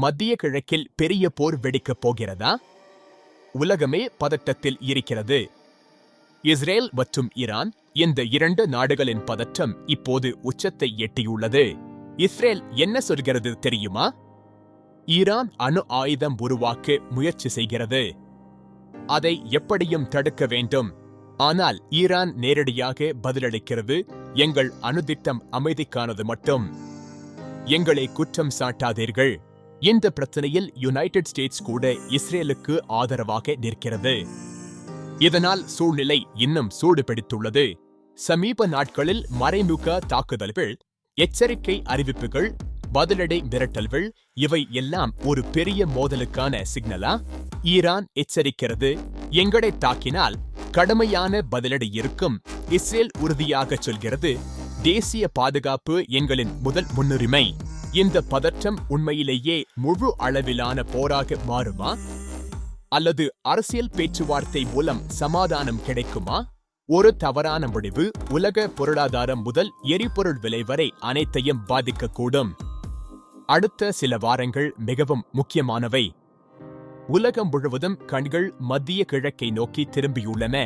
மத்திய கிழக்கில் பெரிய போர் வெடிக்கப் போகிறதா? உலகமே பதட்டத்தில் இருக்கிறது. இஸ்ரேல் மற்றும் ஈரான், இந்த இரண்டு நாடுகளின் பதற்றம் இப்போது உச்சத்தை எட்டியுள்ளது. இஸ்ரேல் என்ன சொல்கிறது தெரியுமா? ஈரான் அணு ஆயுதம் உருவாக்க முயற்சி செய்கிறது. அதை எப்படியும் தடுக்க வேண்டும். ஆனால் ஈரான் நேரடியாக பதிலளிக்கிறது, எங்கள் அணுதிட்டம் அமைதிக்கானது மட்டும். எங்களை குற்றம் சாட்டாதீர்கள். இந்த பிரச்சனையில் யுனைடெட் ஸ்டேட்ஸ் கூட இஸ்ரேலுக்கு ஆதரவாக நிற்கிறது. இதனால் சூழ்நிலை இன்னும் சூடுபிடித்துள்ளது. சமீப நாட்களில் மறைமுக தாக்குதல்கள், எச்சரிக்கை அறிவிப்புகள், பதிலடி மிரட்டல்கள், இவை எல்லாம் ஒரு பெரிய மோதலுக்கான சிக்னலா? ஈரான் எச்சரிக்கிறது, எங்களை தாக்கினால் கடுமையான பதிலடி இருக்கும். இஸ்ரேல் உறுதியாக சொல்கிறது, தேசிய பாதுகாப்பு எங்களின் முதல் முன்னுரிமை. இந்த பதற்றம் உண்மையிலேயே முழு அளவிலான போராக மாறுமா? அல்லது அரசியல் பேச்சுவார்த்தை மூலம் சமாதானம் கிடைக்குமா? ஒரு தவறான முடிவு உலக பொருளாதாரம் முதல் எரிபொருள் விலை வரை அனைத்தையும் பாதிக்கக்கூடும். அடுத்த சில வாரங்கள் மிகவும் முக்கியமானவை. உலகம் முழுவதும் கண்கள் மத்திய கிழக்கை நோக்கி திரும்பியுள்ளன.